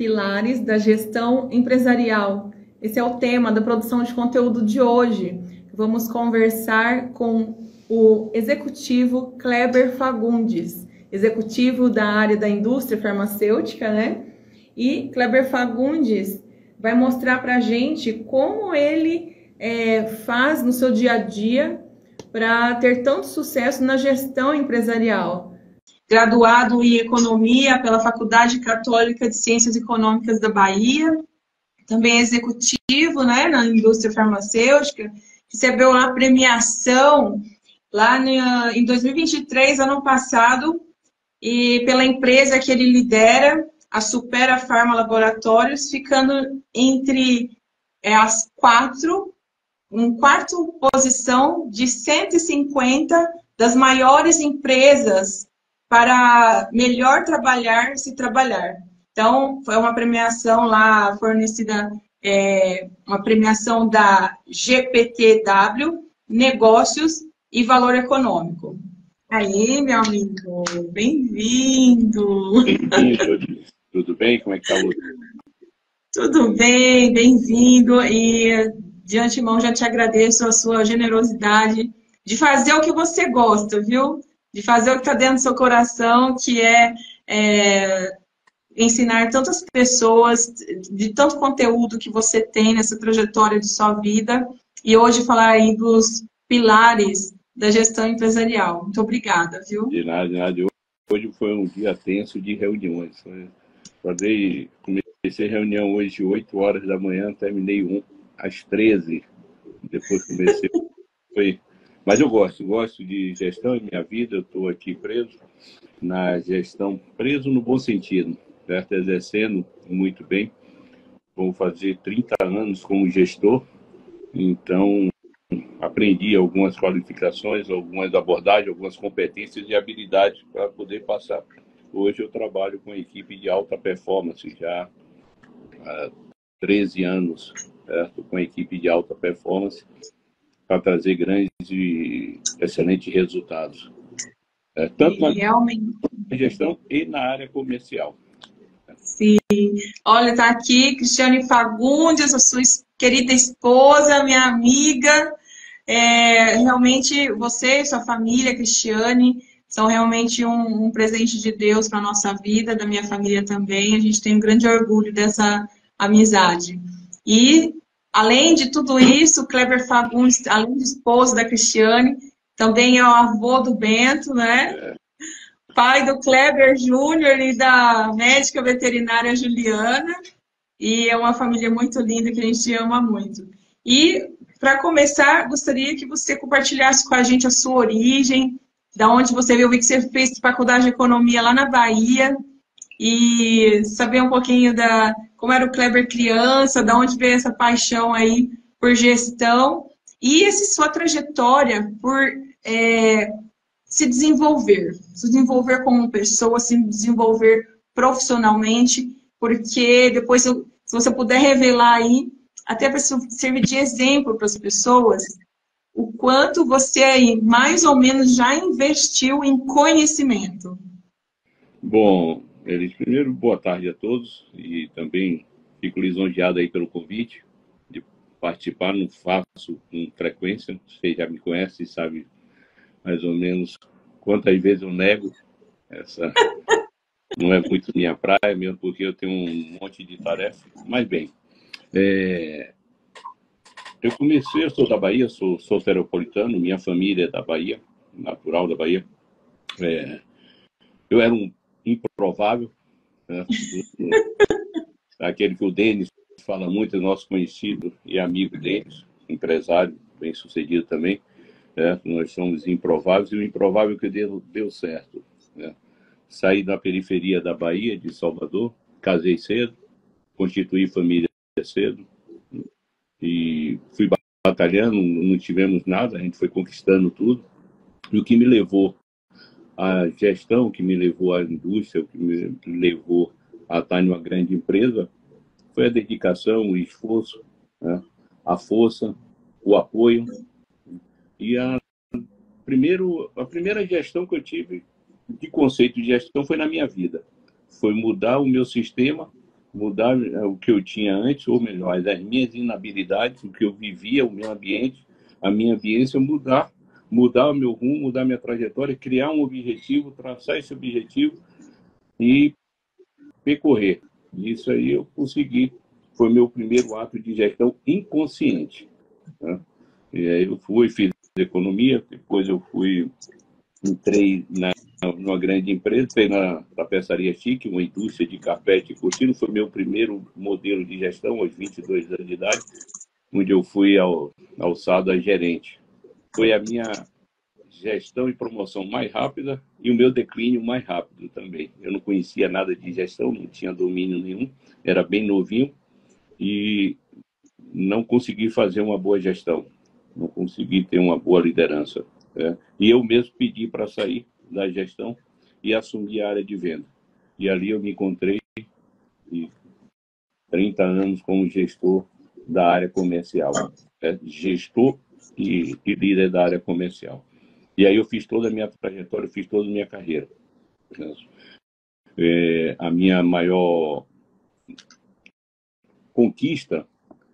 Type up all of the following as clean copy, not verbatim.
pilares da gestão empresarial. Esse é o tema da produção de conteúdo de hoje. Vamos conversar com o executivo Kleber Fagundes, executivo da área da indústria farmacêutica, né? E Kleber Fagundes vai mostrar para a gente como ele faz no seu dia a dia para ter tanto sucesso na gestão empresarial. Graduado em Economia pela Faculdade Católica de Ciências Econômicas da Bahia, também executivo, né, na indústria farmacêutica, recebeu a premiação lá em 2023, ano passado, e pela empresa que ele lidera, a Supera Pharma Laboratórios, ficando entre as quarta posição de 150 das maiores empresas para melhor trabalhar se trabalhar. Então, foi uma premiação lá fornecida, uma premiação da GPTW, Negócios e Valor Econômico. Aí, meu amigo, bem-vindo! Bem-vindo, tudo bem? Como é que está você? Tudo bem, bem-vindo. E de antemão já te agradeço a sua generosidade de fazer o que você gosta, viu? De fazer o que está dentro do seu coração, que é ensinar tantas pessoas, de tanto conteúdo que você tem nessa trajetória de sua vida, e hoje falar aí dos pilares da gestão empresarial. Muito obrigada, viu? De nada, de nada. Hoje foi um dia tenso de reuniões. Comecei a reunião hoje às 8 horas da manhã, terminei às 13. Depois comecei. Mas eu gosto de gestão em minha vida. Eu estou aqui preso na gestão, preso no bom sentido, certo? Exercendo muito bem. Vou fazer 30 anos como gestor, então aprendi algumas qualificações, algumas abordagens, algumas competências e habilidades para poder passar. Hoje eu trabalho com equipe de alta performance, já há 13 anos, certo? Com equipe de alta performance, para trazer grandes e excelentes resultados. Tanto na gestão e na área comercial. Sim. Olha, está aqui Cristiane Fagundes, a sua querida esposa, minha amiga. Realmente, você e sua família, Cristiane, são realmente um presente de Deus para a nossa vida, da minha família também. A gente tem um grande orgulho dessa amizade. E, além de tudo isso, Kleber Fagundes, além de esposo da Cristiane, também é o avô do Bento, né? Pai do Kleber Júnior e da médica veterinária Juliana. E é uma família muito linda que a gente ama muito. E, para começar, gostaria que você compartilhasse com a gente a sua origem, da onde você veio. Eu vi que você fez faculdade de economia lá na Bahia, e saber um pouquinho como era o Kleber criança, da onde veio essa paixão aí por gestão, e essa sua trajetória por se desenvolver como pessoa, se desenvolver profissionalmente, porque depois, se você puder revelar aí, até para servir de exemplo para as pessoas, o quanto você aí, mais ou menos, já investiu em conhecimento. Bom, Elis, primeiro, boa tarde a todos, e também fico lisonjeado aí pelo convite de participar. Não faço com frequência, você já me conhece e sabe mais ou menos quantas vezes eu nego. Essa não é muito minha praia, mesmo porque eu tenho um monte de tarefa. Mas bem, eu sou da Bahia, sou soteropolitano, minha família é da Bahia, natural da Bahia. Eu era um improvável, né? Aquele que o Denis fala muito, é nosso conhecido e amigo Denis, empresário bem sucedido também. Nós somos improváveis, e o improvável que deu certo. Né? Saí da periferia da Bahia, de Salvador, casei cedo, constituí família cedo, e fui batalhando, não tivemos nada, a gente foi conquistando tudo. E o que me levou à gestão, o que me levou à indústria, o que me levou a estar em uma grande empresa, foi a dedicação, o esforço, né? A força, o apoio. E a primeira gestão que eu tive de conceito de gestão foi na minha vida. Foi mudar o meu sistema mudar o que eu tinha antes, ou melhor, as minhas inabilidades, o que eu vivia, o meu ambiente, a minha ambiência, mudar o meu rumo, mudar a minha trajetória, criar um objetivo, traçar esse objetivo e percorrer. Isso aí eu consegui. Foi meu primeiro ato de gestão inconsciente, né? E aí eu fiz economia, depois entrei numa grande empresa, entrei na Tapeçaria Chique, uma indústria de carpete e cortina. Foi meu primeiro modelo de gestão, aos 22 anos de idade, onde eu fui alçado a gerente. Foi a minha gestão e promoção mais rápida e o meu declínio mais rápido também. Eu não conhecia nada de gestão, não tinha domínio nenhum, era bem novinho e não consegui fazer uma boa gestão, não consegui ter uma boa liderança, né? E eu mesmo pedi para sair da gestão e assumir a área de venda. E ali eu me encontrei 30 anos como gestor da área comercial, né? Gestor e líder da área comercial. E aí eu fiz toda a minha trajetória, fiz toda a minha carreira. A minha maior conquista,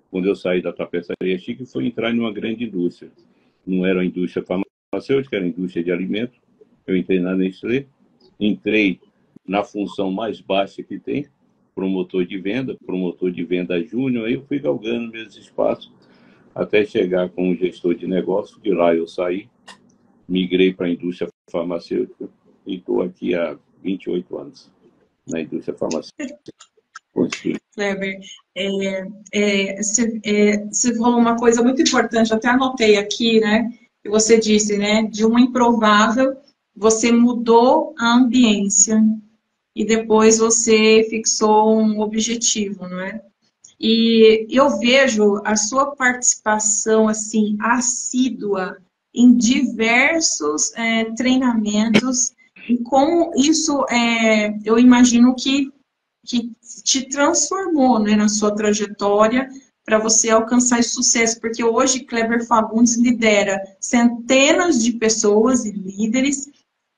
quando eu saí da Tapeçaria Chique, foi entrar em uma grande indústria. Não era uma indústria farmacêutica, era uma indústria de alimentos. Eu entrei na Nestlé, entrei na função mais baixa que tem, promotor de venda júnior. Aí eu fui galgando meus espaços até chegar como gestor de negócio. De lá eu saí, migrei para a indústria farmacêutica e estou aqui há 28 anos na indústria farmacêutica. Kleber, você falou uma coisa muito importante, até anotei aqui, né? Que você disse, né? De uma improvável, você mudou a ambiência e depois você fixou um objetivo, não é? E eu vejo a sua participação assim assídua em diversos treinamentos e como isso eu imagino que te transformou, né, na sua trajetória para você alcançar esse sucesso, porque hoje Kleber Fagundes lidera centenas de pessoas e líderes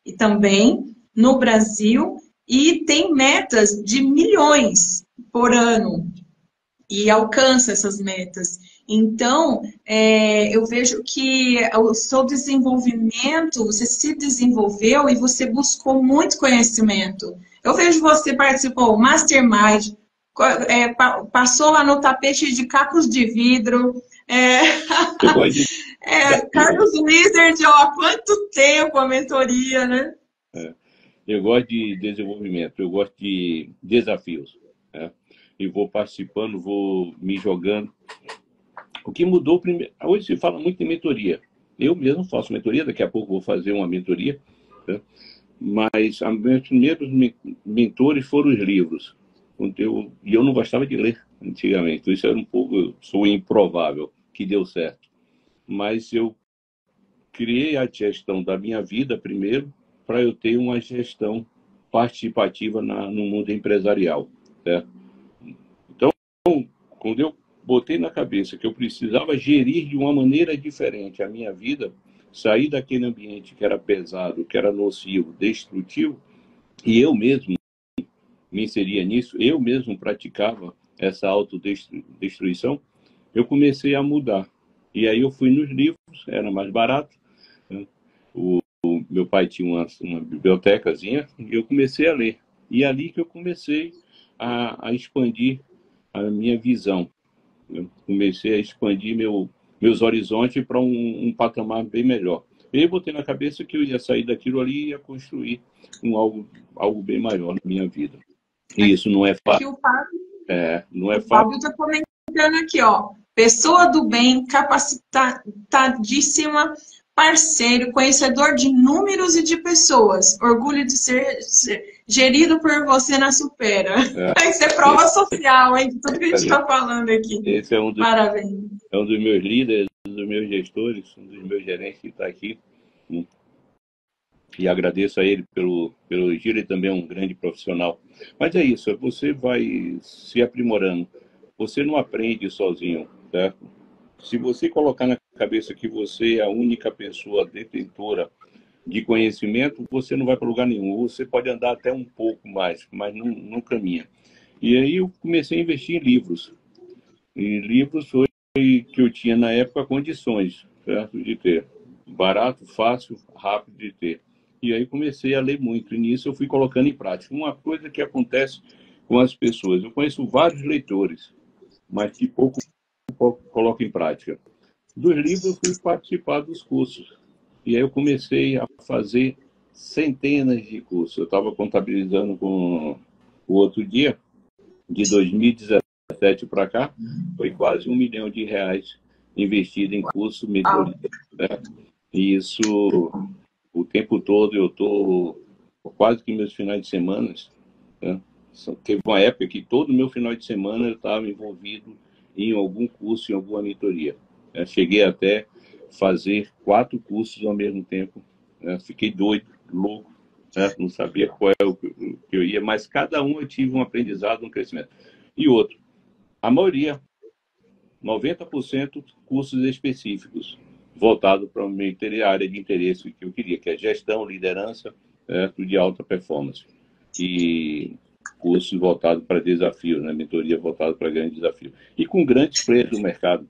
e também no Brasil e tem metas de milhões por ano e alcança essas metas. Então, eu vejo que o seu desenvolvimento, você se desenvolveu e você buscou muito conhecimento. Eu vejo você participou do Mastermind, passou lá no tapete de cacos de vidro. Carlos Wizard, ó, há quanto tempo a mentoria, né? Eu gosto de desenvolvimento, eu gosto de desafios, né? E vou participando, vou me jogando. O que mudou primeiro... Hoje se fala muito em mentoria. Eu mesmo faço mentoria, daqui a pouco vou fazer uma mentoria, né? Mas meus primeiros mentores foram os livros. E eu não gostava de ler antigamente. Isso era um pouco... Sou improvável que deu certo. Mas eu criei a gestão da minha vida primeiro para eu ter uma gestão participativa no mundo empresarial, certo? Então, quando eu botei na cabeça que eu precisava gerir de uma maneira diferente a minha vida, sair daquele ambiente que era pesado, que era nocivo, destrutivo, e eu mesmo me inseria nisso, eu mesmo praticava essa autodestruição, eu comecei a mudar. E aí eu fui nos livros, era mais barato, né? Meu pai tinha uma bibliotecazinha e eu comecei a ler. E é ali que eu comecei a expandir a minha visão. Eu comecei a expandir meus horizontes para um patamar bem melhor. E eu botei na cabeça que eu ia sair daquilo ali e ia construir algo bem maior na minha vida. E isso não é fácil. Não é fácil. O Fábio está comentando aqui, ó. Pessoa do bem, capacitadíssima, parceiro, conhecedor de números e de pessoas. Orgulho de ser gerido por você na Supera. Isso é prova social, hein? De tudo que a gente está falando aqui. Esse é parabéns. É um dos meus líderes, um dos meus gestores, um dos meus gerentes que está aqui. E agradeço a ele pelo giro, e também é um grande profissional. Mas é isso, você vai se aprimorando. Você não aprende sozinho, certo? Se você colocar na cabeça que você é a única pessoa detentora de conhecimento, você não vai para lugar nenhum. Você pode andar até um pouco mais, mas não caminha. E aí eu comecei a investir em livros. E livros foi que eu tinha na época condições, certo? De ter. Barato, fácil, rápido de ter. E aí comecei a ler muito. E nisso eu fui colocando em prática. Uma coisa que acontece com as pessoas. Eu conheço vários leitores, mas que pouco colocam em prática. Dos livros eu fui participar dos cursos. E aí eu comecei a fazer centenas de cursos. Eu estava contabilizando com o outro dia, de 2017 para cá, foi quase R$ 1 milhão investido em curso, mentoria, né? E isso, o tempo todo, eu estou quase que meus finais de semana, né? Teve uma época que todo meu final de semana eu estava envolvido em algum curso, em alguma mentoria. Eu cheguei até fazer 4 cursos ao mesmo tempo, né? Fiquei doido, louco, né? Não sabia qual é o que eu ia, mas cada um eu tive um aprendizado, um crescimento. E outro, a maioria, 90% cursos específicos, voltados para a minha área de interesse que eu queria, que é gestão, liderança, certo? De alta performance. E cursos voltados para desafios, né? Mentoria voltada para grandes desafios. E com grandes players do mercado,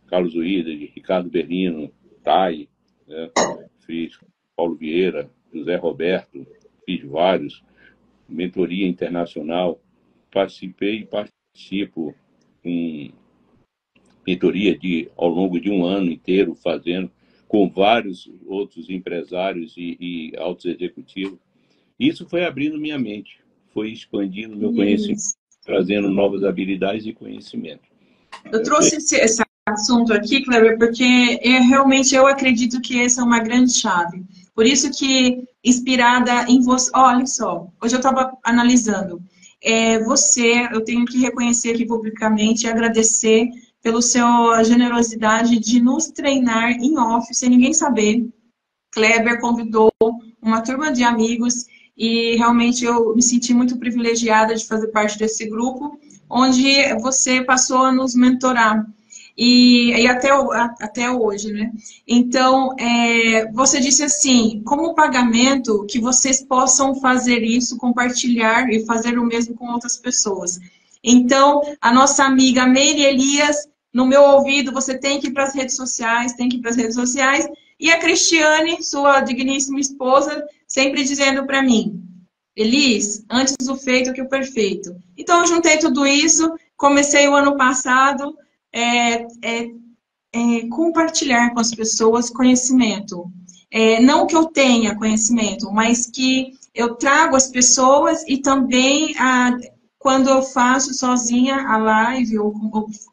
Carlos Uida, Ricardo Berlino, Tai, fiz Paulo Vieira, José Roberto, fiz vários, mentoria internacional, participei e participo com mentoria ao longo de um ano inteiro, fazendo com vários outros empresários e altos executivos. Isso foi abrindo minha mente, foi expandindo meu conhecimento, trazendo novas habilidades e conhecimento. Eu trouxe esse assunto aqui, Kleber, porque realmente eu acredito que essa é uma grande chave. Por isso que, inspirada em você... Olha só, hoje eu estava analisando. Eu tenho que reconhecer aqui publicamente e agradecer pela sua generosidade de nos treinar em off, sem ninguém saber. Kleber convidou uma turma de amigos e realmente eu me senti muito privilegiada de fazer parte desse grupo, onde você passou a nos mentorar. E até hoje, né? Então, você disse assim, como pagamento, que vocês possam fazer isso, compartilhar e fazer o mesmo com outras pessoas. Então, a nossa amiga Meire Elias, no meu ouvido, você tem que ir para as redes sociais, tem que ir para as redes sociais, e a Cristiane, sua digníssima esposa, sempre dizendo para mim, Elis, antes o feito que o perfeito. Então, eu juntei tudo isso, comecei o ano passado, compartilhar com as pessoas conhecimento. Não que eu tenha conhecimento, mas que eu trago as pessoas e também, quando eu faço sozinha a live ou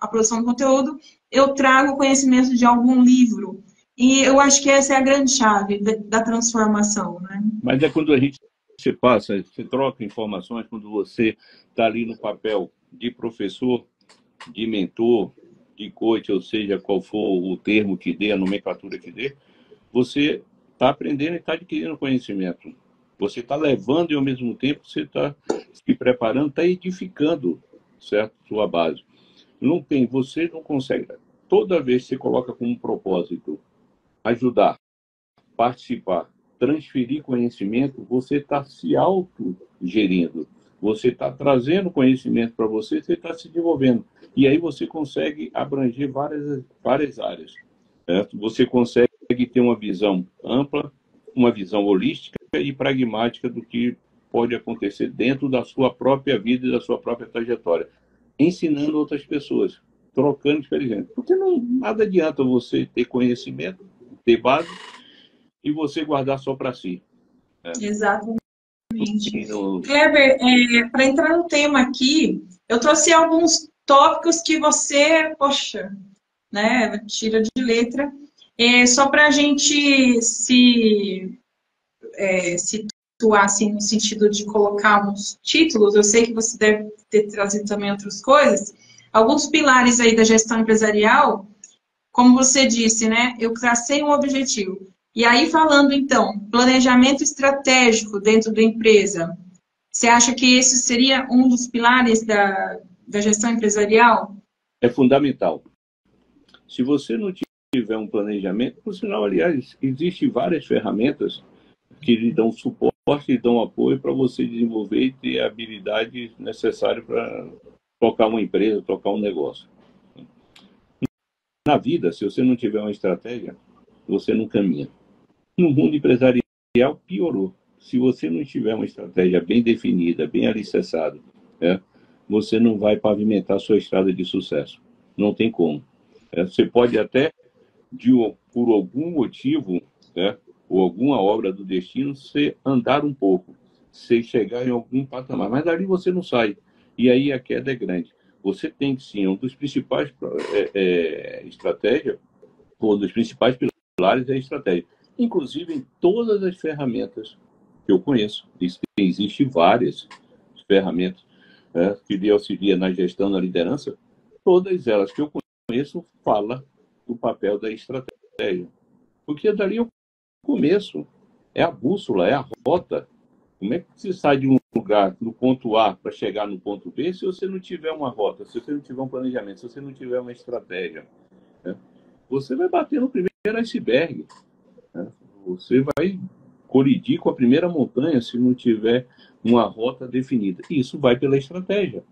a produção do conteúdo, eu trago conhecimento de algum livro. E eu acho que essa é a grande chave da transformação, né? Mas é quando você troca informações, quando você está ali no papel de professor, de mentor, de coach, ou seja, qual for o termo que dê, a nomenclatura que dê, você está aprendendo e está adquirindo conhecimento. Você está levando e, ao mesmo tempo, você está se preparando, está edificando, certo? Sua base. Você não consegue. Toda vez que você coloca como propósito ajudar, participar, transferir conhecimento, você está se autogerindo. Você está trazendo conhecimento para você, você está se desenvolvendo. E aí você consegue abranger várias áreas. Certo? Você consegue ter uma visão ampla, uma visão holística e pragmática do que pode acontecer dentro da sua própria vida e da sua própria trajetória. Ensinando outras pessoas, trocando experiência. Porque nada adianta você ter conhecimento, ter base, e você guardar só para si. Né? Exatamente. Kleber, para entrar no tema aqui, eu trouxe alguns tópicos que você, poxa, né, tira de letra, só para a gente se situar assim, no sentido de colocar uns títulos. Eu sei que você deve ter trazido também outras coisas. Alguns pilares aí da gestão empresarial, como você disse, né, eu tracei um objetivo. E aí, falando, então, planejamento estratégico dentro da empresa, você acha que esse seria um dos pilares da gestão empresarial? É fundamental. Se você não tiver um planejamento, por sinal, aliás, existem várias ferramentas que lhe dão suporte suporte e dão apoio para você desenvolver e ter a habilidade necessária para tocar uma empresa, tocar um negócio. Na vida, se você não tiver uma estratégia, você não caminha. No mundo empresarial, piorou. Se você não tiver uma estratégia bem definida, bem alicerçada, né, você não vai pavimentar a sua estrada de sucesso. Não tem como. Você pode até, por algum motivo, né, ou alguma obra do destino, você andar um pouco, você chegar em algum patamar, mas dali você não sai. E aí a queda é grande. Você tem que, sim, um dos principais estratégias, ou dos principais pilares é a estratégia. Inclusive em todas as ferramentas que eu conheço. Existem várias ferramentas, né, que lhe auxilia na gestão, na liderança. Todas elas que eu conheço falam do papel da estratégia. Porque dali é o começo, é a bússola, é a rota. Como é que você sai de um lugar, no ponto A, para chegar no ponto B, se você não tiver uma rota, se você não tiver um planejamento, se você não tiver uma estratégia, né? Você vai bater no primeiro iceberg, né? Você vai colidir com a primeira montanha se não tiver uma rota definida. E isso vai pela estratégia,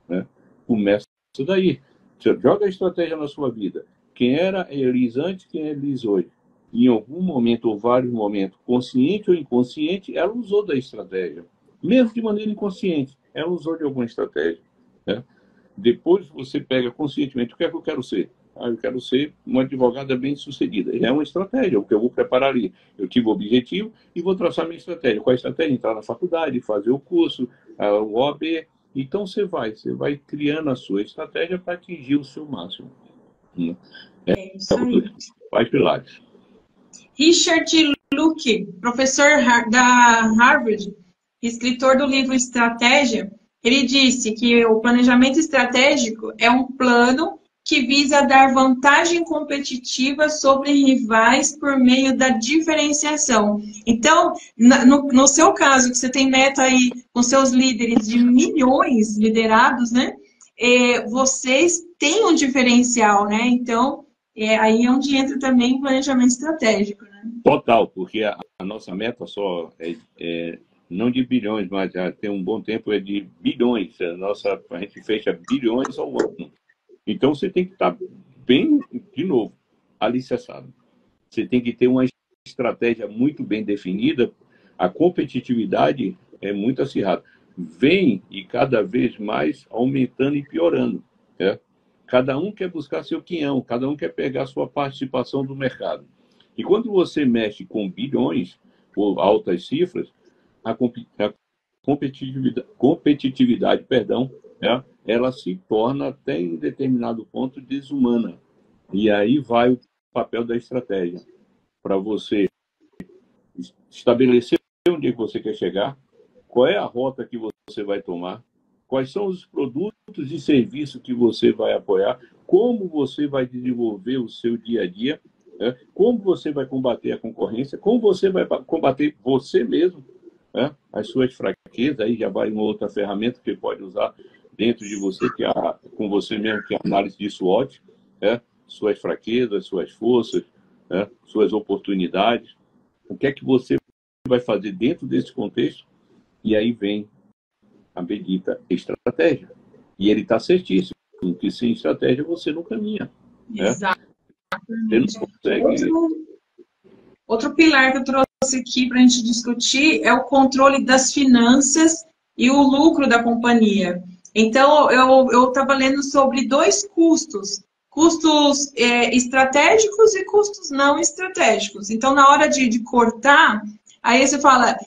né? Começa isso daí. Você joga a estratégia na sua vida. Quem era Elis antes, quem é Elis hoje? Em algum momento ou vários momentos, consciente ou inconsciente, ela usou da estratégia. Mesmo de maneira inconsciente, ela usou de alguma estratégia, né? Depois você pega conscientemente, o que é que eu quero ser? Eu quero ser uma advogada bem-sucedida. É uma estratégia, o que eu vou preparar ali. Eu tive o objetivo e vou traçar minha estratégia. Qual a estratégia? Entrar na faculdade, fazer o curso, o OAB. Então você vai criando a sua estratégia para atingir o seu máximo. É isso aí. Vai pilares. Richard Luke, professor da Harvard, escritor do livro Estratégia, ele disse que o planejamento estratégico é um plano que visa dar vantagem competitiva sobre rivais por meio da diferenciação. Então, no seu caso, que você tem meta aí com seus líderes de milhões liderados, né? Vocês têm um diferencial, né? Então, aí é onde entra também o planejamento estratégico, né? Total, porque a nossa meta só é não de bilhões, mas já tem um bom tempo, é de bilhões. A gente fecha bilhões ao ano. Então, você tem que estar bem, de novo, alicerçado. Você tem que ter uma estratégia muito bem definida. A competitividade é muito acirrada. Vem e cada vez mais aumentando e piorando, né? Cada um quer buscar seu quinhão, cada um quer pegar sua participação do mercado. E quando você mexe com bilhões, ou altas cifras, a competitividade, né, ela se torna até em determinado ponto desumana. E aí vai o papel da estratégia, para você estabelecer onde você quer chegar, qual é a rota que você vai tomar, quais são os produtos e serviços que você vai apoiar, como você vai desenvolver o seu dia a dia, né? Como você vai combater a concorrência, como você vai combater você mesmo, né? As suas fraquezas. Aí já vai uma outra ferramenta que pode usar dentro de você, que é com você mesmo, que é a análise de SWOT, né? Suas fraquezas, suas forças, né? Suas oportunidades. O que é que você vai fazer dentro desse contexto? E aí vem a bendita estratégia. E ele está certíssimo, que sem estratégia você não caminha. Exato. Né? Você não consegue... Outro pilar que eu trouxe aqui para a gente discutir é o controle das finanças e o lucro da companhia. Então, eu estava lendo sobre dois custos. Custos estratégicos e custos não estratégicos. Então, na hora de cortar, aí você fala,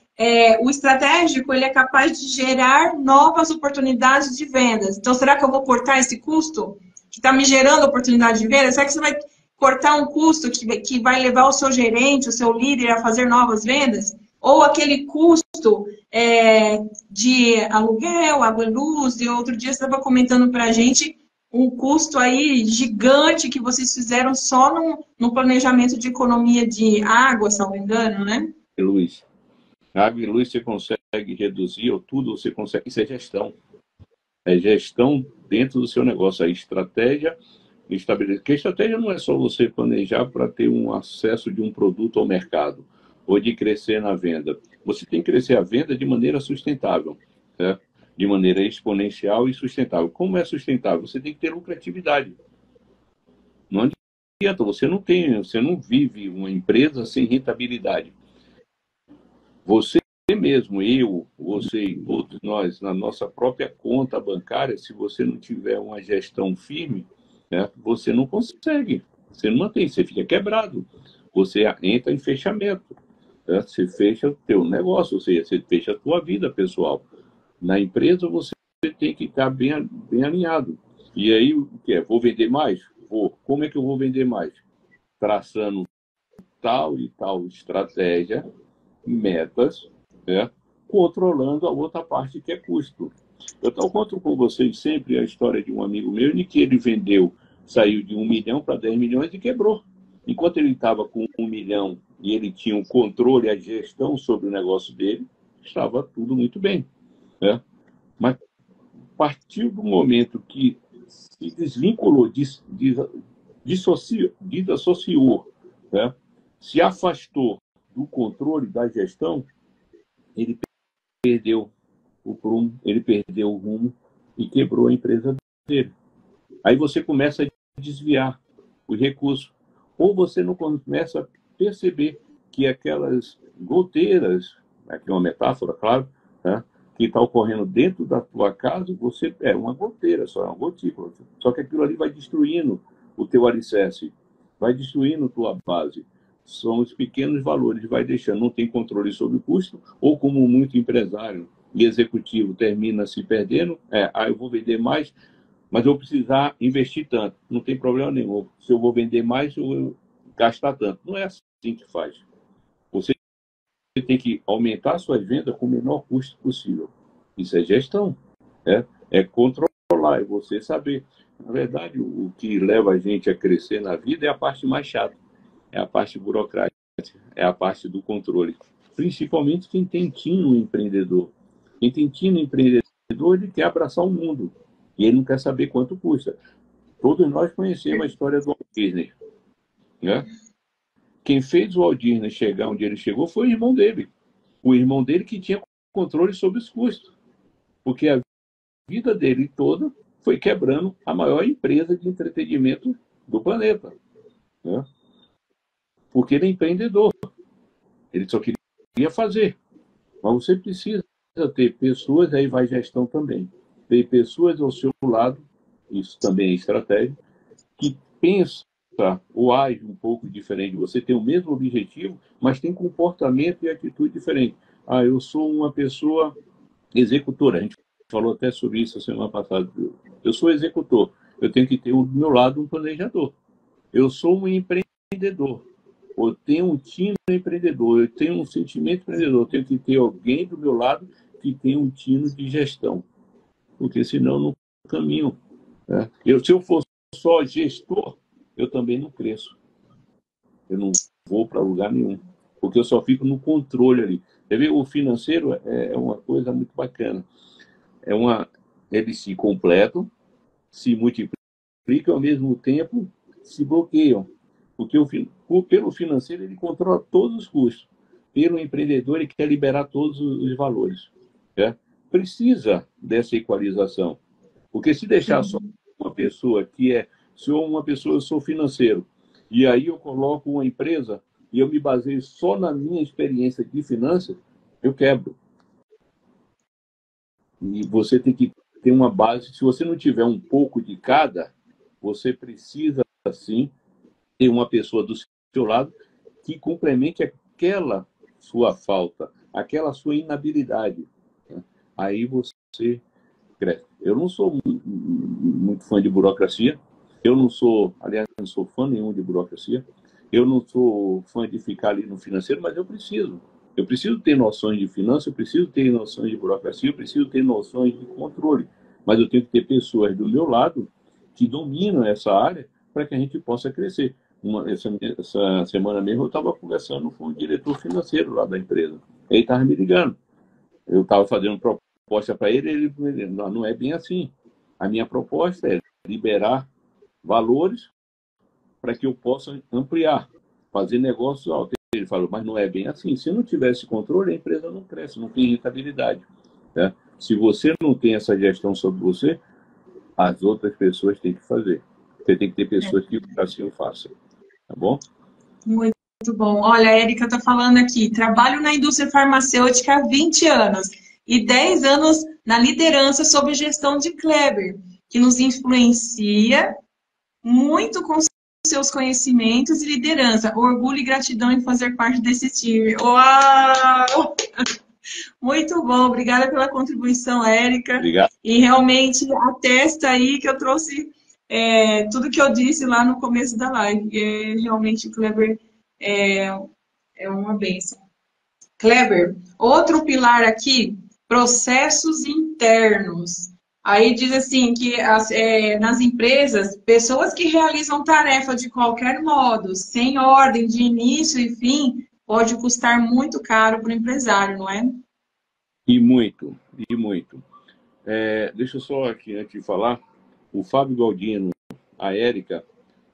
o estratégico ele é capaz de gerar novas oportunidades de vendas. Então, será que eu vou cortar esse custo que está me gerando oportunidade de venda? Será que você vai cortar um custo que vai levar o seu gerente, o seu líder a fazer novas vendas? Ou aquele custo de aluguel, água e luz, e outro dia você estava comentando para a gente um custo aí gigante que vocês fizeram só no planejamento de economia de água, se não me engano, né? Luz. Água e luz você consegue reduzir, ou tudo você consegue. Isso é gestão. É gestão dentro do seu negócio. A estratégia estabelecer. Porque a estratégia não é só você planejar para ter um acesso de um produto ao mercado. ou de crescer na venda. Você tem que crescer a venda de maneira sustentável, certo? De maneira exponencial e sustentável. Como é sustentável? Você tem que ter lucratividade. Não adianta, você não vive uma empresa sem rentabilidade. Você mesmo, eu, você e todos nós, na nossa própria conta bancária, se você não tiver uma gestão firme, né, você não consegue, você não mantém, você fica quebrado, você entra em fechamento, né, você fecha o teu negócio, ou seja, você fecha a tua vida pessoal. Na empresa você tem que estar bem alinhado. E aí, o que é? Vou vender mais? Vou. Como é que eu vou vender mais? Traçando tal e tal estratégia, metas, né? Controlando a outra parte que é custo. Eu conto com vocês sempre a história de um amigo meu, em que ele vendeu, saiu de 1 milhão para 10 milhões e quebrou. Enquanto ele estava com 1 milhão e ele tinha o controle, a gestão sobre o negócio dele, estava tudo muito bem, né? Mas a partir do momento que se desvinculou, desassociou, né? Se afastou do controle da gestão, ele perdeu o prumo, ele perdeu o rumo e quebrou a empresa dele. Aí você começa a desviar os recursos. Ou você não começa a perceber que aquelas goteiras, aqui é uma metáfora, claro, né, que está ocorrendo dentro da tua casa, você é uma goteira, só é uma gotícula. Só que aquilo ali vai destruindo o teu alicerce, vai destruindo a tua base. São os pequenos valores, vai deixando, não tem controle sobre o custo, ou como muito empresário e executivo termina se perdendo, eu vou vender mais, mas eu vou precisar investir tanto. Não tem problema nenhum. Se eu vou vender mais, eu vou gastar tanto. Não é assim que faz. Você tem que aumentar suas vendas com o menor custo possível. Isso é gestão. É controlar, é você saber. Na verdade, o que leva a gente a crescer na vida é a parte mais chata. É a parte burocrática. É a parte do controle. Principalmente quem tem tino empreendedor. Quem tem tino empreendedor, ele quer abraçar o mundo. E ele não quer saber quanto custa. Todos nós conhecemos a história do Walt Disney, né? Quem fez o Walt Disney chegar onde ele chegou foi o irmão dele. O irmão dele que tinha controle sobre os custos. Porque a vida dele toda foi quebrando a maior empresa de entretenimento do planeta, né? Porque ele é empreendedor. Ele só queria fazer. Mas você precisa ter pessoas, aí vai gestão também. Ter pessoas ao seu lado, isso também é estratégia, que pensa ou age um pouco diferente. Você tem o mesmo objetivo, mas tem comportamento e atitude diferente. Eu sou uma pessoa executora. A gente falou até sobre isso a semana passada. Eu sou executor. Eu tenho que ter do meu lado um planejador. Eu sou um empreendedor. Eu tenho um time empreendedor. Eu tenho um sentimento empreendedor. Eu tenho que ter alguém do meu lado que tenha um tino de gestão. Porque senão eu não caminho. Né? Se eu for só gestor, eu também não cresço. Eu não vou para lugar nenhum. Porque eu só fico no controle ali. Quer ver? O financeiro é uma coisa muito bacana. Eles se completam, se multiplicam e ao mesmo tempo se bloqueiam. Porque pelo financeiro ele controla todos os custos. Pelo empreendedor ele quer liberar todos os valores. Né? Precisa dessa equalização. Porque se deixar só uma pessoa eu sou financeiro, e aí eu coloco uma empresa e eu me baseio só na minha experiência de finanças, eu quebro. E você tem que ter uma base. Se você não tiver um pouco de cada, você precisa, sim, ter uma pessoa do seu lado que complemente aquela sua falta, aquela sua inabilidade. Aí você cresce. Eu não sou muito fã de burocracia. Eu não sou, aliás, não sou fã nenhum de burocracia. Eu não sou fã de ficar ali no financeiro, mas eu preciso. Eu preciso ter noções de finanças, eu preciso ter noções de burocracia, eu preciso ter noções de controle. Mas eu tenho que ter pessoas do meu lado que dominam essa área para que a gente possa crescer. Essa semana mesmo eu estava conversando com o diretor financeiro lá da empresa. Ele estava me ligando. Eu estava fazendo proposta para ele não é bem assim. A minha proposta é liberar valores para que eu possa ampliar, fazer negócio alto. ele falou, mas não é bem assim. Se não tivesse controle, a empresa não cresce, não tem rentabilidade. Né? Se você não tem essa gestão sobre você, as outras pessoas têm que fazer. Você tem que ter pessoas que assim o façam. Tá bom? Muito bom. Olha, a Érica está falando aqui, trabalho na indústria farmacêutica há 20 anos e 10 anos na liderança sob gestão de Kleber, que nos influencia muito com seus conhecimentos e liderança. Orgulho e gratidão em fazer parte desse time. Uau! Muito bom, obrigada pela contribuição, Érica. Obrigado. E realmente atesta aí que eu trouxe tudo que eu disse lá no começo da live. Realmente o Kleber é uma bênção. Kleber, outro pilar aqui, processos internos. Aí diz assim que nas empresas, pessoas que realizam tarefa de qualquer modo, sem ordem de início e fim, pode custar muito caro para o empresário, não é? E muito, e muito. Deixa eu só aqui, antes de falar, o Fábio Galdino, a Érica,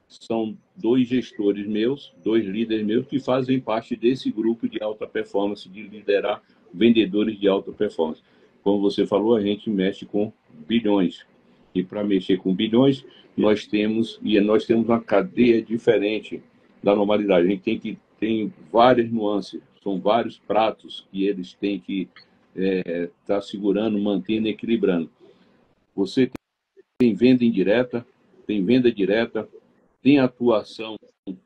são 2 gestores meus, 2 líderes meus, que fazem parte desse grupo de alta performance, de liderar vendedores de alta performance. Como você falou, a gente mexe com bilhões. E para mexer com bilhões, nós temos uma cadeia diferente da normalidade. A gente tem várias nuances, são vários pratos que eles têm que estar segurando, mantendo, equilibrando. Você tem venda indireta, tem venda direta, tem atuação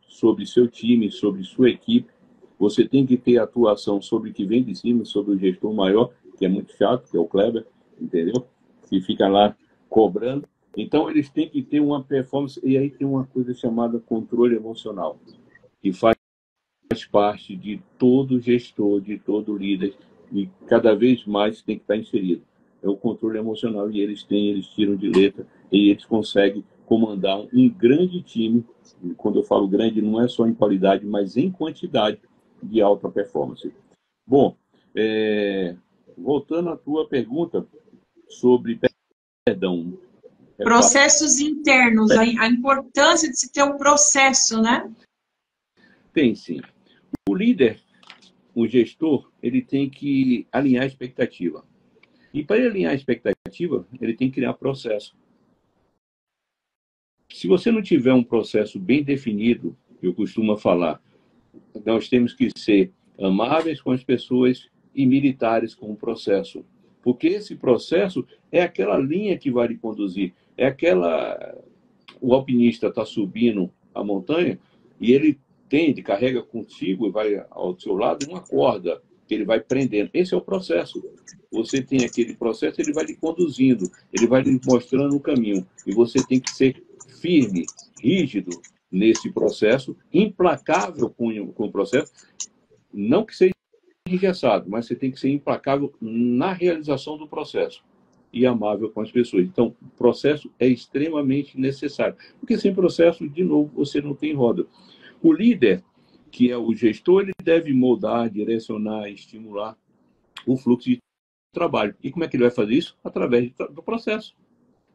sobre seu time, sobre sua equipe. Você tem que ter atuação sobre o que vem de cima, sobre o gestor maior, que é muito chato, que é o Kleber, entendeu? Que fica lá cobrando. Então, eles têm que ter uma performance. E aí tem uma coisa chamada controle emocional, que faz parte de todo gestor, de todo líder, e cada vez mais tem que estar inserido. É o controle emocional, e eles tiram de letra, e eles conseguem comandar um grande time. Quando eu falo grande, não é só em qualidade, mas em quantidade de alta performance. Bom, voltando à tua pergunta sobre perdão. Processos internos, a importância de se ter um processo, né? Tem sim. O líder, o gestor, ele tem que alinhar a expectativa. E para ele alinhar a expectativa, ele tem que criar processo. Se você não tiver um processo bem definido, eu costumo falar, nós temos que ser amáveis com as pessoas e militares com o processo. Porque esse processo é aquela linha que vai lhe conduzir. O alpinista está subindo a montanha e ele carrega consigo e vai ao seu lado uma corda que ele vai prendendo. Esse é o processo. Você tem aquele processo, ele vai lhe conduzindo, ele vai lhe mostrando o caminho. E você tem que ser firme, rígido nesse processo, implacável com o processo, não que seja engessado, mas você tem que ser implacável na realização do processo e amável com as pessoas. Então, o processo é extremamente necessário, porque sem processo, de novo, você não tem roda. O líder, que é o gestor, ele deve moldar, direcionar, estimular o fluxo de trabalho. E como é que ele vai fazer isso? Através do processo.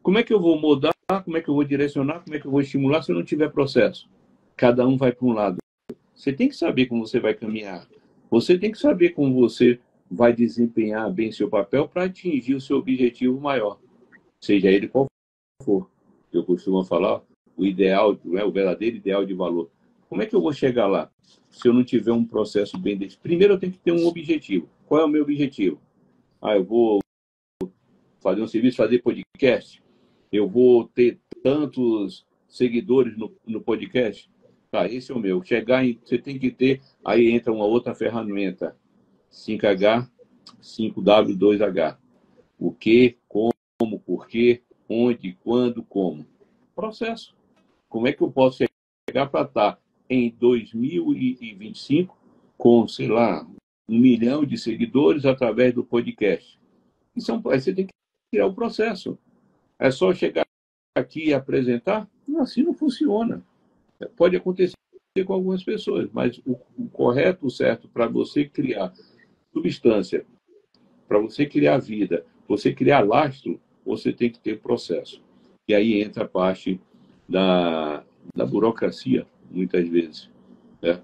Como é que eu vou moldar? Como é que eu vou direcionar? Como é que eu vou estimular se eu não tiver processo? Cada um vai para um lado. Você tem que saber como você vai caminhar. Você tem que saber como você vai desempenhar bem seu papel para atingir o seu objetivo maior, seja ele qual for. Eu costumo falar o ideal, o verdadeiro ideal de valor. Como é que eu vou chegar lá se eu não tiver um processo bem definido? Primeiro eu tenho que ter um objetivo. Qual é o meu objetivo? Eu vou fazer um serviço, fazer podcast. Eu vou ter tantos seguidores no podcast. Tá, esse é o meu. Você tem que ter, aí entra uma outra ferramenta. 5H, 5W, 2H. O que, como, porquê, onde, quando, como. Processo. Como é que eu posso chegar para estar em 2025 com, sei lá, 1 milhão de seguidores através do podcast? Aí você tem que criar o processo. É só chegar aqui e apresentar? Não, assim não funciona. Pode acontecer com algumas pessoas, mas o correto, o certo, para você criar substância, para você criar vida, você criar lastro, você tem que ter processo. E aí entra a parte da burocracia, muitas vezes. Né?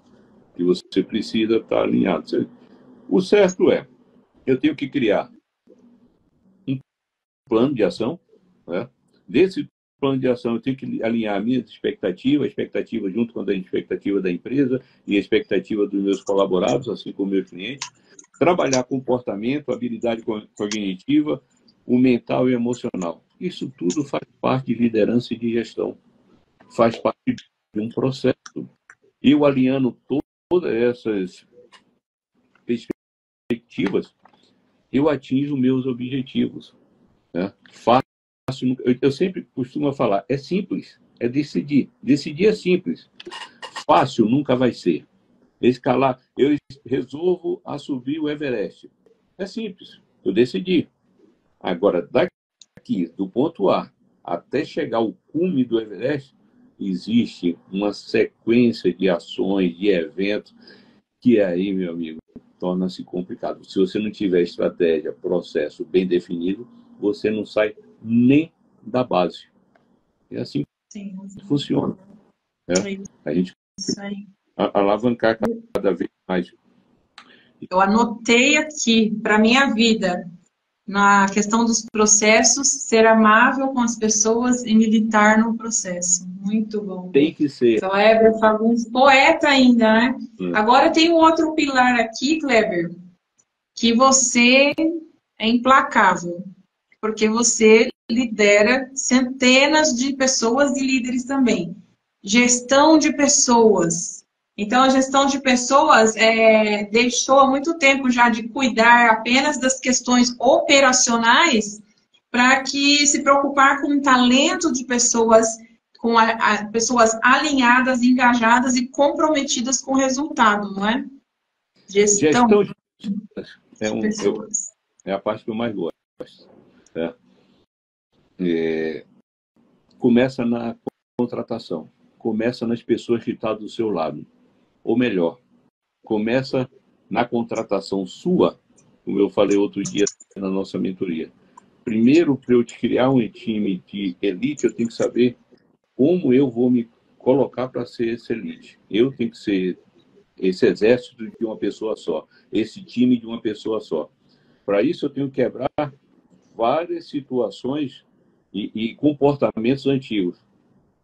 E você precisa estar alinhado. O certo é, eu tenho que criar um plano de ação, né? Desse plano de ação, eu tenho que alinhar a minha expectativa, a expectativa junto com a expectativa da empresa e a expectativa dos meus colaborados, assim como meus clientes. Trabalhar comportamento, habilidade cognitiva, o mental e emocional. Isso tudo faz parte de liderança e de gestão. Faz parte de um processo. Eu alinhando todas essas perspectivas, eu atinjo meus objetivos. Né? Fácil, eu sempre costumo falar, é simples, é decidir. Decidir é simples. Fácil nunca vai ser. Escalar, eu resolvo a subir o Everest. É simples, eu decidi. Agora, daqui, do ponto A até chegar ao cume do Everest, existe uma sequência de ações, de eventos, que aí, meu amigo, torna-se complicado. Se você não tiver estratégia, processo bem definido, você não sai nem da base. É assim que funciona. Né? A gente alavancar cada vez mais. Eu anotei aqui para minha vida, na questão dos processos, ser amável com as pessoas e militar no processo. Muito bom. Tem que ser. Kleber Fagundes, poeta ainda, né? Agora tem um outro pilar aqui, Kleber, que você é implacável, porque você lidera centenas de pessoas e líderes também. Gestão de pessoas. Então, a gestão de pessoas deixou há muito tempo já de cuidar apenas das questões operacionais para que se preocupar com o talento de pessoas, com pessoas alinhadas, engajadas e comprometidas com o resultado, não é? Gestão de pessoas. É a parte que eu mais gosto. Né? Começa na contratação. Começa nas pessoas que estão do seu lado. Ou melhor, começa na contratação sua, como eu falei outro dia na nossa mentoria. Primeiro, para eu te criar um time de elite, eu tenho que saber como eu vou me colocar para ser esse elite. Eu tenho que ser esse exército de uma pessoa só, esse time de uma pessoa só. Para isso, eu tenho que quebrar várias situações e comportamentos antigos.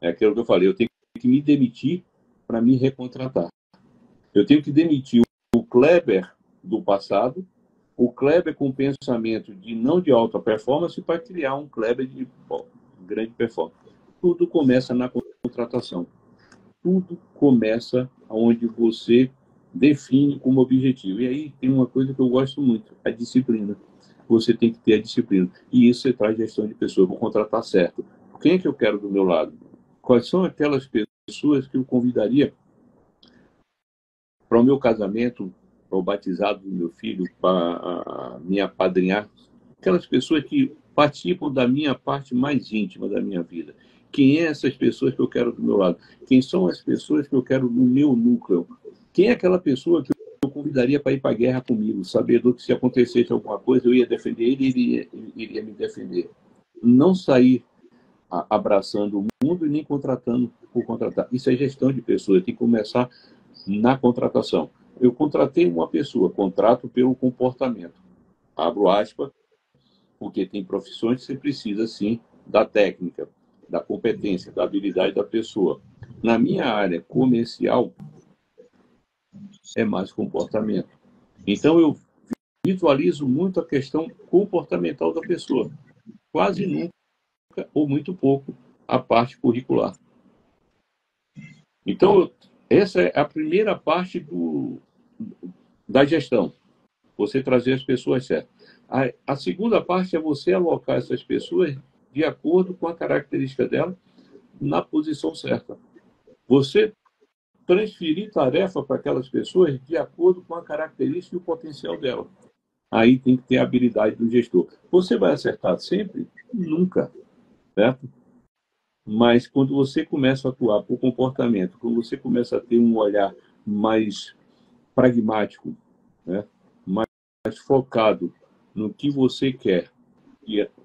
É aquilo que eu falei, eu tenho que me demitir para me recontratar. Eu tenho que demitir o Kleber do passado, o Kleber com pensamento não de alta performance, para criar um Kleber de grande performance. Tudo começa na contratação. Tudo começa onde você define como objetivo. E aí tem uma coisa que eu gosto muito, a disciplina. Você tem que ter a disciplina. E isso você traz gestão de pessoas. Vou contratar certo. Quem é que eu quero do meu lado? Quais são aquelas pessoas que eu convidaria para o meu casamento, para o batizado do meu filho, para me apadrinhar? Aquelas pessoas que participam da minha parte mais íntima da minha vida. Quem é essas pessoas que eu quero do meu lado? Quem são as pessoas que eu quero no meu núcleo? Quem é aquela pessoa que eu convidaria para ir para a guerra comigo, sabedor que se acontecesse alguma coisa, eu ia defender ele e ele iria me defender? Não sair abraçando o mundo e nem contratando por contratar. Isso é gestão de pessoas, tem que começar na contratação. Eu contratei uma pessoa, contrato pelo comportamento. Abro aspas, porque tem profissões que você precisa, sim, da técnica, da competência, da habilidade da pessoa. Na minha área comercial, é mais comportamento. Então, eu visualizo muito a questão comportamental da pessoa. Quase nunca, ou muito pouco, a parte curricular. Então, essa é a primeira parte da gestão. Você trazer as pessoas certas. A segunda parte é você alocar essas pessoas de acordo com a característica dela na posição certa. Você transferir tarefa para aquelas pessoas de acordo com a característica e o potencial dela. Aí tem que ter a habilidade do gestor. Você vai acertar sempre? Nunca. Certo? Mas quando você começa a atuar por comportamento, quando você começa a ter um olhar mais pragmático, né? mais focado no que você quer,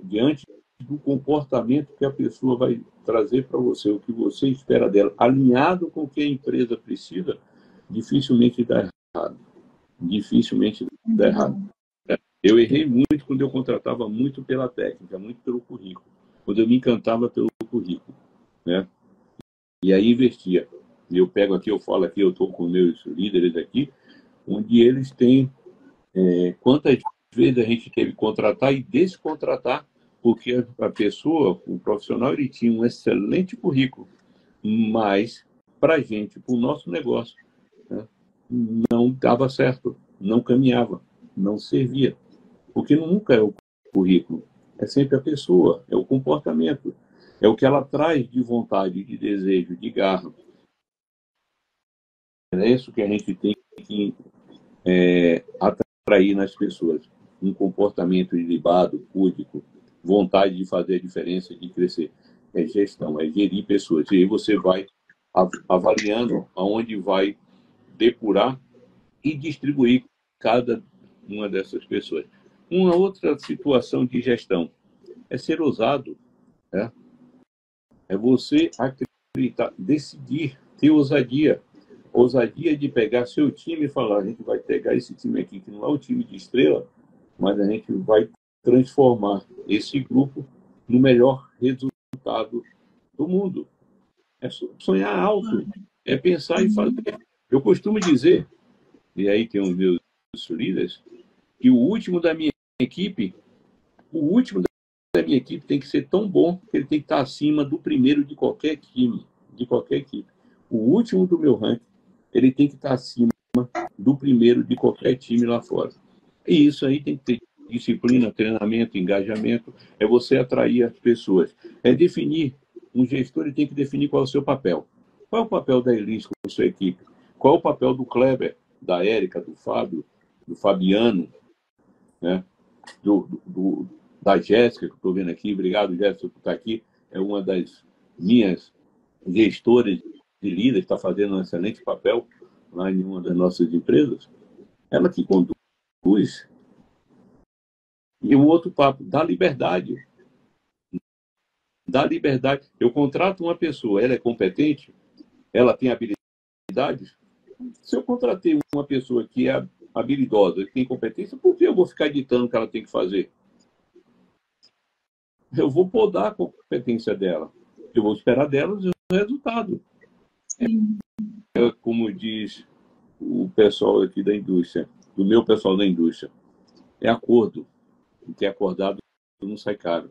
diante do comportamento que a pessoa vai trazer para você, o que você espera dela, alinhado com o que a empresa precisa, dificilmente dá errado. Dificilmente dá errado. Eu errei muito quando eu contratava muito pela técnica, muito pelo currículo. Quando eu me encantava pelo currículo, né? E aí investia. Eu pego aqui, eu falo aqui, eu estou com meus líderes aqui, onde eles têm quantas vezes a gente teve que contratar e descontratar, porque a pessoa, o profissional, ele tinha um excelente currículo, mas para a gente, para o nosso negócio, né, não dava certo, não caminhava, não servia. Porque nunca é o currículo, é sempre a pessoa, é o comportamento, é o que ela traz de vontade, de desejo, de garra. É isso que a gente tem que atrair nas pessoas. Um comportamento ilibado, púdico, vontade de fazer a diferença, de crescer. É gestão, é gerir pessoas. E aí você vai avaliando aonde vai depurar e distribuir cada uma dessas pessoas. Uma outra situação de gestão é ser ousado, né? É você acreditar, decidir, ter ousadia. Ousadia de pegar seu time e falar, a gente vai pegar esse time aqui, que não é o time de estrela, mas a gente vai transformar esse grupo no melhor resultado do mundo. É sonhar alto, é pensar e fazer. Eu costumo dizer, e aí tem os meus líderes, que o último da minha equipe tem que ser tão bom que ele tem que estar acima do primeiro de qualquer time, de qualquer equipe. O último do meu ranking, ele tem que estar acima do primeiro de qualquer time lá fora. E isso aí tem que ter disciplina, treinamento, engajamento, é você atrair as pessoas. É definir, um gestor ele tem que definir qual é o seu papel. Qual é o papel da Elis com a sua equipe? Qual é o papel do Kleber, da Érica, do Fábio, do Fabiano, né? Da Jéssica, que eu estou vendo aqui. Obrigado, Jéssica, por estar aqui. É uma das minhas gestoras de líderes, está fazendo um excelente papel lá em uma das nossas empresas. Ela que conduz. E um outro papo, da liberdade. Da liberdade. Eu contrato uma pessoa, ela é competente, ela tem habilidades. Se eu contratei uma pessoa que é habilidosa, que tem competência, por que eu vou ficar ditando o que ela tem que fazer? Eu vou podar a competência dela. Eu vou esperar dela o resultado. É como diz o pessoal aqui da indústria, do meu pessoal da indústria, é acordo. O que é acordado não sai caro.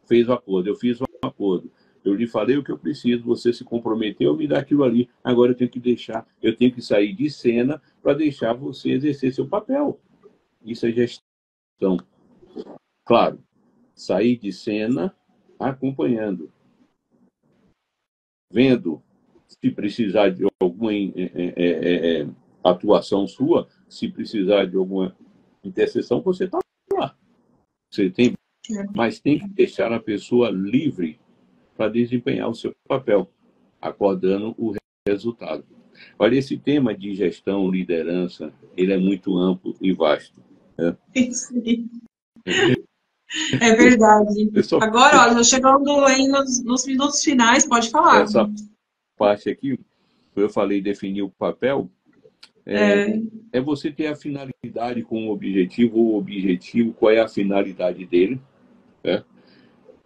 Fez o acordo, eu fiz o acordo. Eu lhe falei o que eu preciso, você se comprometeu a me dar aquilo ali. Agora eu tenho que sair de cena para deixar você exercer seu papel. Isso é gestão. Claro, sair de cena acompanhando, vendo se precisar de alguma atuação sua, se precisar de alguma intercessão, você está lá. Você tem, mas tem que deixar a pessoa livre para desempenhar o seu papel, acordando o resultado. Olha, esse tema de gestão, liderança, ele é muito amplo e vasto. Né? É verdade. Agora, olha, chegando aí nos minutos finais, pode falar. Essa parte aqui, eu falei definir o papel, é você ter a finalidade com o objetivo, qual é a finalidade dele, né?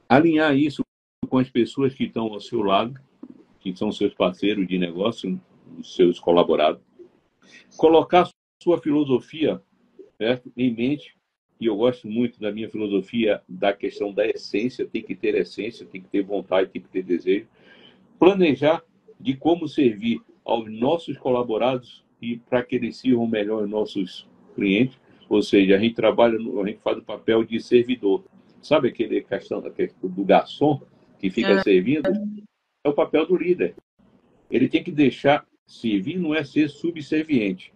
Alinhar isso com as pessoas que estão ao seu lado, que são seus parceiros de negócio, os seus colaborados. Colocar sua filosofia, certo, em mente, e eu gosto muito da minha filosofia da questão da essência, tem que ter essência, tem que ter vontade, tem que ter desejo. Planejar de como servir aos nossos colaborados e para que eles sirvam melhor aos nossos clientes. Ou seja, a gente faz o papel de servidor. Sabe aquele questão do garçom que fica servindo? É o papel do líder. Ele tem que deixar servir, não é ser subserviente.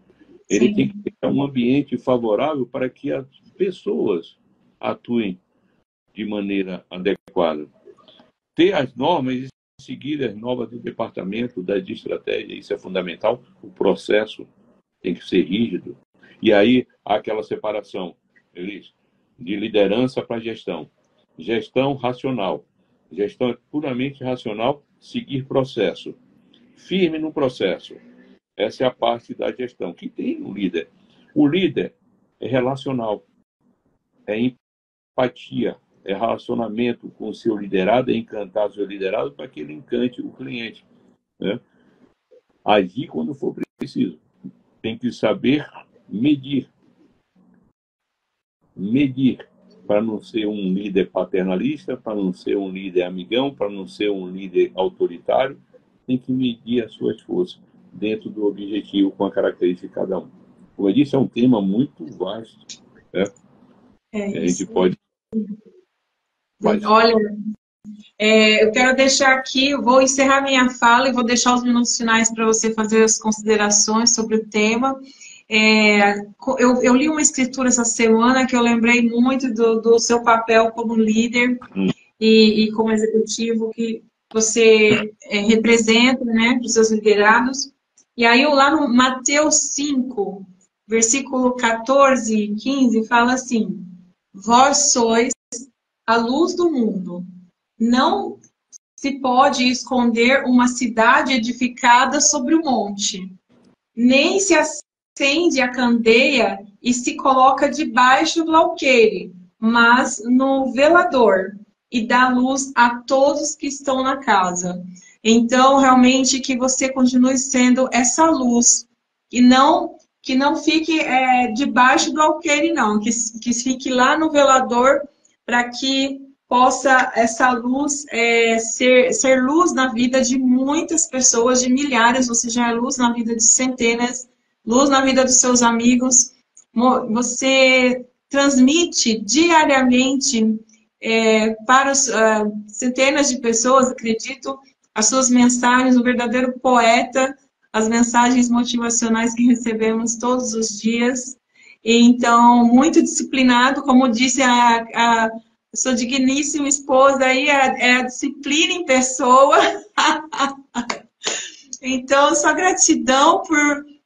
Ele tem que criar um ambiente favorável para que as pessoas atuem de maneira adequada. Ter as normas e seguir as normas do departamento, das estratégias, isso é fundamental. O processo tem que ser rígido. E aí há aquela separação, Elis, de liderança para gestão. Gestão racional. Gestão é puramente racional, seguir processo. Firme no processo. Essa é a parte da gestão que tem no líder. O líder é relacional, é empatia, é relacionamento com o seu liderado, é encantar o seu liderado para que ele encante o cliente, né? Agir quando for preciso. Tem que saber medir. Medir para não ser um líder paternalista, para não ser um líder amigão, para não ser um líder autoritário. Tem que medir as suas forças dentro do objetivo com a característica de cada um. Como eu disse, é um tema muito vasto, né? A gente pode... Olha, eu quero deixar aqui, eu vou encerrar minha fala e vou deixar os minutos finais para você fazer as considerações sobre o tema. Eu li uma escritura essa semana que eu lembrei muito do seu papel como líder e como executivo que você representa, né, para os seus liderados. E aí, lá no Mateus 5, versículo 14 e 15, fala assim: vós sois a luz do mundo. Não se pode esconder uma cidade edificada sobre o monte, nem se acende a candeia e se coloca debaixo do alqueire, mas no velador, e dá luz a todos que estão na casa. Então, realmente, que você continue sendo essa luz, e que não fique debaixo do alqueire, não, que fique lá no velador, para que possa essa luz ser luz na vida de muitas pessoas, de milhares, você já é luz na vida de centenas, luz na vida dos seus amigos. Você transmite diariamente para centenas de pessoas, acredito, as suas mensagens, um verdadeiro poeta, as mensagens motivacionais que recebemos todos os dias. E, então, muito disciplinado, como disse a sua digníssima esposa, aí é a disciplina em pessoa. Então, só gratidão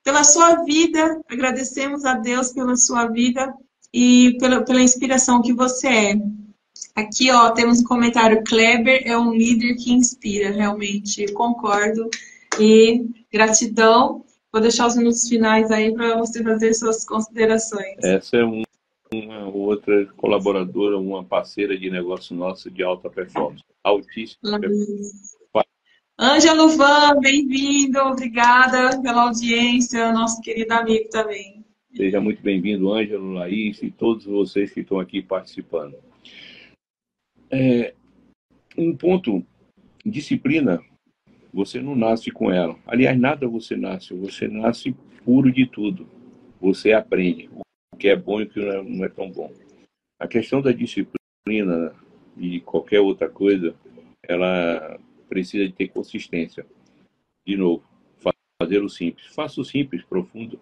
pela sua vida, agradecemos a Deus pela sua vida e pela inspiração que você é. Aqui, ó, temos um comentário: Kleber é um líder que inspira, realmente, concordo. E gratidão. Vou deixar os minutos finais aí para você fazer suas considerações. Essa é uma outra colaboradora, uma parceira de negócio nossa de alta performance. Altíssima performance. Ângelo Van, bem-vindo, obrigada pela audiência, nosso querido amigo também. Seja muito bem-vindo, Ângelo, Laís e todos vocês que estão aqui participando. Um ponto, disciplina, você não nasce com ela. Aliás, nada você nasce puro de tudo. Você aprende o que é bom e o que não é tão bom. A questão da disciplina e qualquer outra coisa, ela precisa de ter consistência. De novo, fazer o simples. Faça o simples, profundo.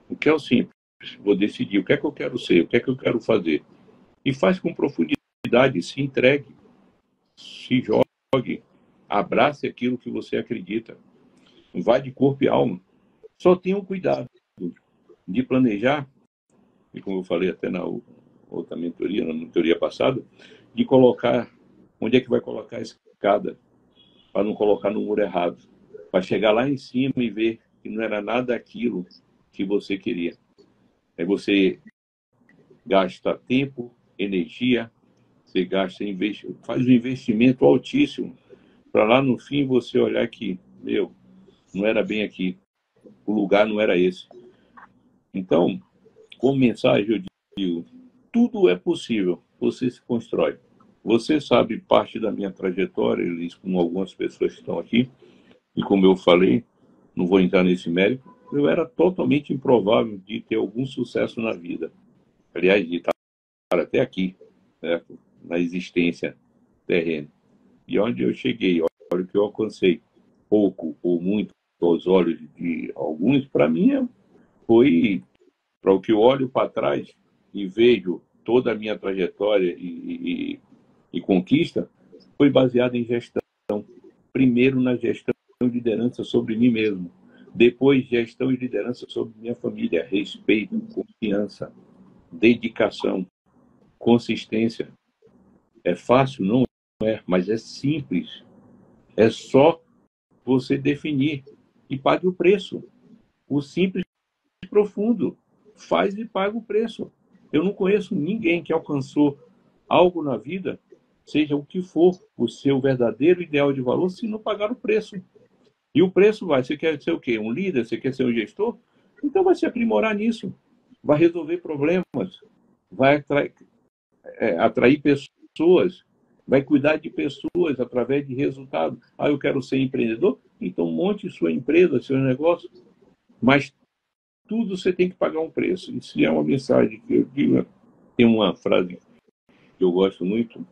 O que é o simples? Vou decidir o que é que eu quero ser, o que é que eu quero fazer. E faz com profundidade, se entregue, se jogue, abrace aquilo que você acredita. Vai de corpo e alma. Só tenha um cuidado de planejar, e como eu falei até na outra mentoria, na mentoria passada, de colocar, onde é que vai colocar a escada, para não colocar no muro errado, para chegar lá em cima e ver que não era nada aquilo que você queria. Aí você gasta tempo, energia, você faz um investimento altíssimo, para lá no fim você olhar que, não era bem aqui, o lugar não era esse. Então, como mensagem eu digo, tudo é possível, você se constrói. Você sabe parte da minha trajetória, Elis, com algumas pessoas que estão aqui, e como eu falei, não vou entrar nesse mérito, eu era totalmente improvável de ter algum sucesso na vida. Aliás, de estar até aqui, certo? Na existência terrena. E onde eu cheguei, olha o que eu alcancei, pouco ou muito aos olhos de alguns, para mim foi, para o que eu olho para trás e vejo toda a minha trajetória e conquista, foi baseada em gestão. Primeiro na gestão e liderança sobre mim mesmo. Depois gestão e liderança sobre minha família. Respeito, confiança, dedicação, consistência. É fácil? Não é, mas é simples. É só você definir e pague o preço. O simples e profundo. Faz e paga o preço. Eu não conheço ninguém que alcançou algo na vida, seja o que for o seu verdadeiro ideal de valor, se não pagar o preço. E o preço vai, você quer ser o quê? Um líder? Você quer ser um gestor? Então vai se aprimorar nisso. Vai resolver problemas, vai atrair pessoas, vai cuidar de pessoas através de resultados. Ah, eu quero ser empreendedor? Então monte sua empresa, seu negócio, mas tudo você tem que pagar um preço. Isso é uma mensagem que eu digo. Tem uma frase que eu gosto muito,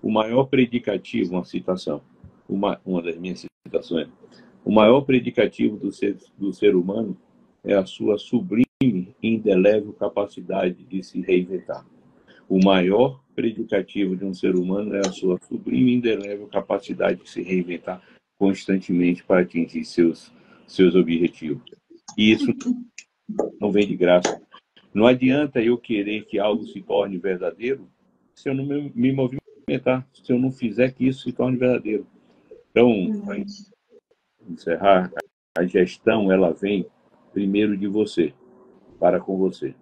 o maior predicativo, uma citação, uma das minhas citações, o maior predicativo do ser humano é a sua sublime e indelével capacidade de se reinventar. O maior predicativo de um ser humano é a sua sublime e indelével capacidade de se reinventar constantemente para atingir seus objetivos. E isso não vem de graça. Não adianta eu querer que algo se torne verdadeiro se eu não me movimentar, se eu não fizer que isso se torne verdadeiro. Então, para encerrar, a gestão ela vem primeiro de você, para com você.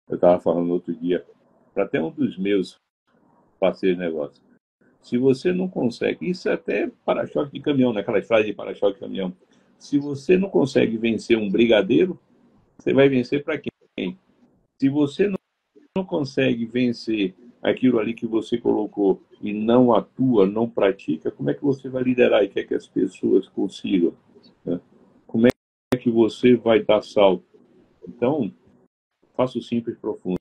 Eu estava falando outro dia, para até um dos meus parceiros de negócio. Se você não consegue, isso é até para-choque de caminhão, né? Aquelas frases de para-choque de caminhão. Se você não consegue vencer um brigadeiro, você vai vencer para quem? Se você não consegue vencer aquilo ali que você colocou e não atua, não pratica, como é que você vai liderar e quer que as pessoas consigam? Né? Como é que você vai dar salto? Então, faça o simples profundo,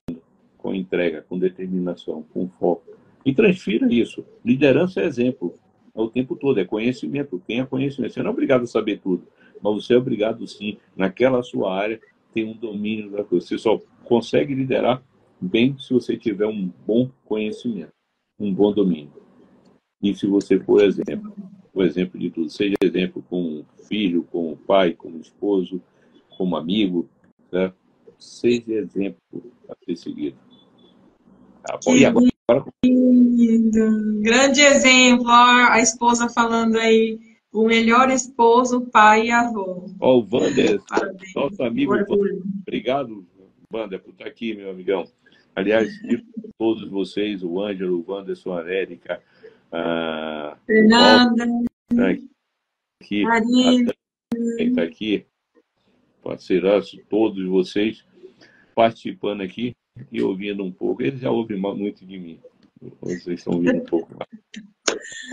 com entrega, com determinação, com foco. E transfira isso. Liderança é exemplo. É o tempo todo, é conhecimento. Tenha conhecimento. Você não é obrigado a saber tudo, mas você é obrigado, sim, naquela sua área, ter um domínio da coisa. Você só consegue liderar bem se você tiver um bom conhecimento, um bom domínio. E se você for exemplo, o exemplo de tudo, seja exemplo com o filho, com o pai, com o esposo, como amigo, certo? Seja exemplo a ser seguido. Tá bom? E agora? Lindo. Grande exemplo, ó, a esposa falando aí, o melhor esposo, pai e avô. Ó, o Wander, Parabéns. nosso amigo Wander. Obrigado, Wander, por estar aqui, meu amigão. Aliás, de todos vocês, o Ângelo, o Wanderson, a Érica, a Fernanda, aqui, Maria, quem está aqui, parceiraço, todos vocês participando aqui e ouvindo um pouco. Eles já ouvem muito de mim. Vocês estão ouvindo um pouco mais.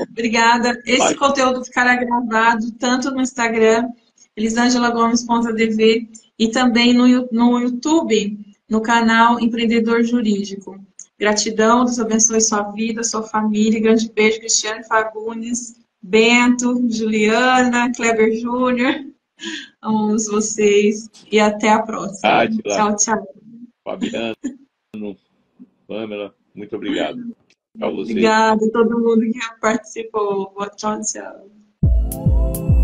Obrigada. Esse conteúdo ficará gravado tanto no Instagram, elisangelagomes.dv, e também no YouTube, no canal Empreendedor Jurídico. Gratidão, Deus abençoe sua vida, sua família. Grande beijo, Cristiane Fagundes, Bento, Juliana, Kleber Júnior. Amamos vocês e até a próxima. Tchau, tchau. Fabiano, Pamela, muito obrigado. Obrigada a todo mundo que participou. Tchau, tchau.